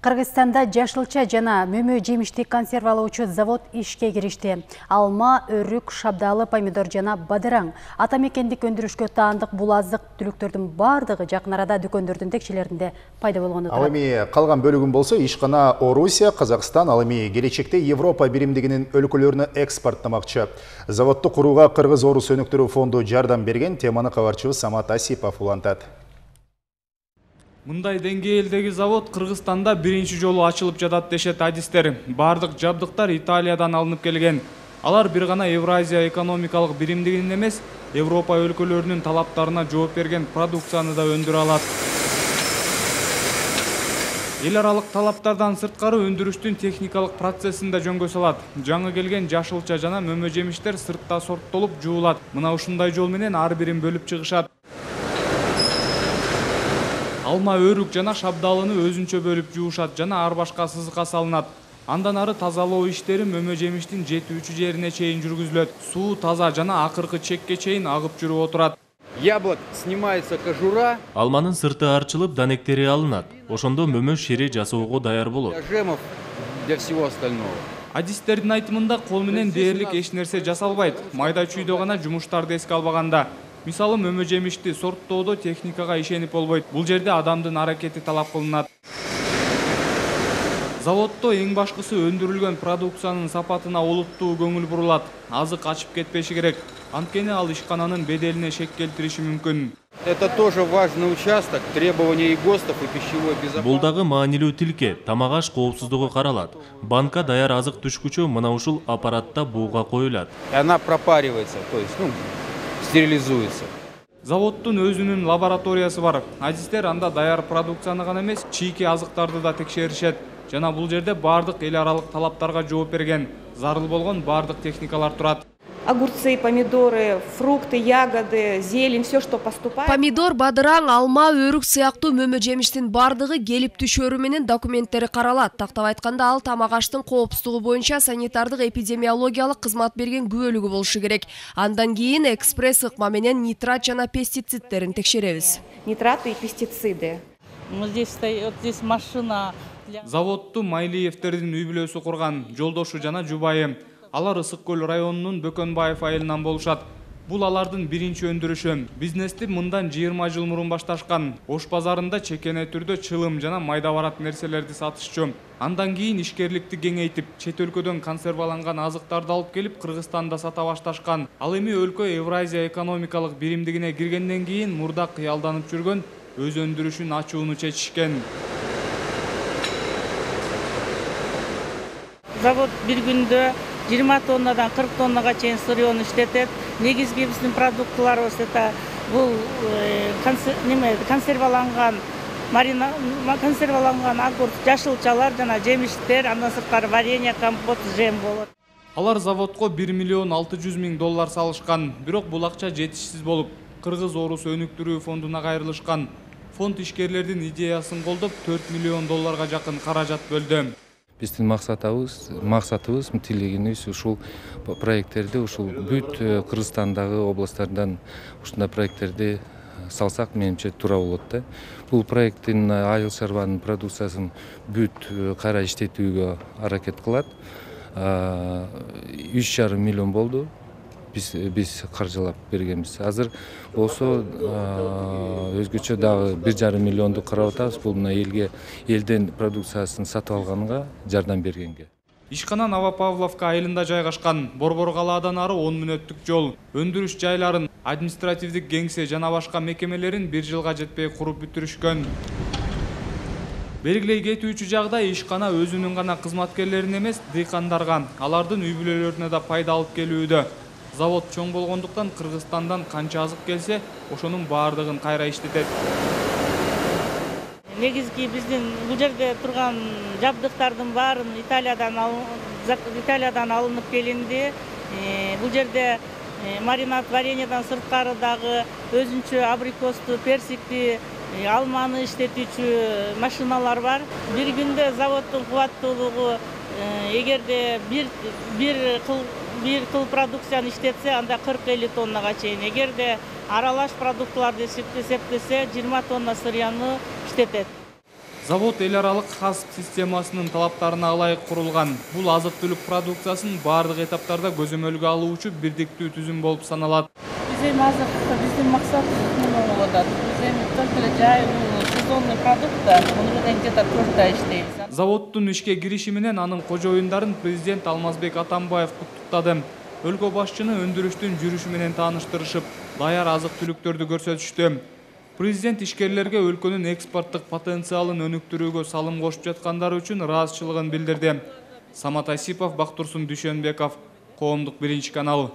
Кыргызстанда жашылча жана мөмө жемиштик консервалоочу завод ишке киришти. Алма, өрүк, шабдалы, помидор жана бадыраң. Ата мекендик өндүрүшкө таандык бул азык түлүктөрдүн бардыгы жакын арада дүкөндөрдүн текчелеринде пайда болгону турат. Ал эми калган бөлүгүн болсо ишкана Орусия, Казакстан, ал эми келечекте Европа биримдигинин өлкөлөрүнө экспорттамакчы. Заводду курууга Кыргыз-Орус өнүктүрүү фонду жардам берген. Теманы кабарчыбыз Самат Асипов улантат. Мындай деңгээлдеги завод Кыргызстанда биринчи жолу ачылып жатат дешет адистер. Бардык жабдыктар Италиядан алынып келген. Алар бир гана Евразия экономикалык биримдигинин эмес, Европа өлкөлөрүнүн талаптарына жооп берген продукцияны да өндүрө алат. Эл аралык талаптардан сырткары өндүрүштүн техникалык процессин да жөнгө салат. Жаңы келген жашылча жана мөмө жемиштер сыртта сорттолуп жуулат. Мына ушундай жол менен ар бирин бөлүп чыгышат. Алма, өрүк жана шабдалыны өзүнчө бөлүп жуушат жана ар башка сызыкка салынат. Андан ары тазалоо иштери мөмө жемиштин жетүүчү жерине чейин жүргүзүлөт. Суу таза жана акыркы чекке чейин агып жүрүп отурат. Яблок снимается кожура. Алманын сырты арчылып, данектери алынат. Ошондо мөмө шери жасоого даяр болот. Для жемов, для всего остального. Адистердин айтымында кол менен дээрлик эч нерсе жасалбайт. Майда чүйдө гана жумуштарды эске албаганда. Мисалы мөмө жемишти сорттоодо техникага ишенип болбойт. Бул жерде адамдын аракети талап кылынат. Заводдо эң башкысы өндүрүлгөн продукциянын сапатына олуттуу көңүл бурулат. Азык ачып кетпеши керек. Анткени ал ишкананын беделине шек келтириши мүмкүн. Это тоже важный участок требований и ГОСТов и пищевой безопасности. Бул дагы маанилүү тилке, тамак аш коопсуздугу каралат. Банка даяр азык түшкүчө мына ушул аппаратта бууга коюлат. Она пропаривается, то есть, стерилизуется. Заводдун өзүнүн лабораториясы бар. Адистер анда даяр продукцияны гана эмес, чийки азыктарды да текшеришет. Жана бул жерде бардык эл аралык талаптарга жооп берген. Зарыл болгон бардык техникалар турат. Огурцы, помидоры, фрукты, ягоды, зелень, все, что поступает. Помидор, бадыраң, алма, өрүк сыяктуу мөмө жемиштин бардыгы келип түшөрү менен документтери каралат. Тактап айтканда, ал тамак аштын коопсуздугу боюнча санитардык эпидемиологиялык кызмат берген күбөлүгү болушу керек. Андан кийин экспресс ыкма менен нитрат жана пестицидтерин текшеребиз. Нитраты и пестициды. Здесь стоит, здесь машина. Заводду Майлиевтердин үй бүлөсү курган, жолдошу жана жубайы. Алар Ысык көл районунун Бөкөнбаев айылынан болушат. Бул алардын биринчи өндүрүшү. Бизнести мындан 20 жыл мурун башташкан. Ош базарында чекене түрдө чылым жана майда барат нерселерди сатышчу. Андан кийин ишкерликти кеңейтип, чет өлкөдөн консерваланган азыктарды алып келип Кыргызстанда сата башташкан. Ал эми өлкө Евразия экономикалык биримдигине киргенден кийин мурда кыялданып жүргөн өз өндүрүшүн ачууну чечишкен. Завод bir günde 20 тоннадан 40 тоннага чейин сырьёну иштетет. Негизги биздин продуктларыбыз это бул консерваланган огурц, жашылчалар жана жемиштер, андан сырткары варенье, компот, жем болот. Алар заводко 1 миллион 600 миң доллар салышкан. Бирок бул акча жетишсиз болуп, Кыргыз-Орус өнүктүрүү фондуна кайрылышкан. Фонд ишкерлердин идеясын колдоп 4 миллион долларга жакын каражат бөлдү. Биздин максатыбыз, тилегибиз ушул проекттерди ушул бүт Кыргызстандагы областтардан ушундай проекттерди салсак, менимче туура болот да. Бул проекттин айыл чарбанын продукциясын бүт кайра иштетүүгө аракет кылат. 3,5 миллион болду. Биз каржылап бергенбиз. Азыр болсо өзгөчө дагы 1,5 миллионду карап атабыз. Бул элден продукциясын сатып алганга жардам бергенге. Ишкана Новопавловка айылында жайгашкан. Борбор калаадан ары 10 мүнөттүк жол. Өндүрүш жайларын, административдик кеңсе жана башка мекемелерин 1 жылга жетпей куруп бүтүрүшкөн. Белгилей кетүүчү жагдай ишкана өзүнүн гана кызматкерлерин эмес, дыйкандарга, алардын үй бүлөлөрүнө да пайда алып келүүдө. Завод чоң болгондуктан Кыргызстандан канча азык келсе, ошонун бардыгын кайра иштетет. Негизги биздин бул жерде турган жабдыктардын баарын Италиядан алынып келинди. Бул жерде маринад, вареньеден сырткары дагы өзүнчө абрикосту, персикти, алманы иштетүүчү машиналар бар. Bir günde заводдун кубаттуулугу эгерде bir кыл продукцияны иштетсе, анда 40-50 тоннага чейин. Эгерде аралаш продуктларды эсептесе 20 тонна сырьяны иштетет. Завод эл аралык хасп системасынын талаптарына ылайык курулган. Бул азык-түлүк продукциясын бардык этаптарда көзөмөлгө алуучу бирдиктүү түзүм болуп саналат. Биздин максат болуп атат. Биз только эле жай сезонный продукт, муну где-то 4 ай иштейбиз. Заводдун ишке кириши менен анын кожоюндарын президент Алмазбек Атамбаев куттуктады. Өлкө башчыны өндүрүштүн жүрүшү менен тааныштырышып, даяр азык-түлүктөрдү көрсөтүштү. Президент ишкерлерге өлкөнүн экспорттук потенциалын өнүктүрүүгө салым кошуп жаткандары үчүн ыраазычылыгын билдирди. Самат Айсипов, Бактурсун Дүйшөнбеков, Коомдук 1 каналы.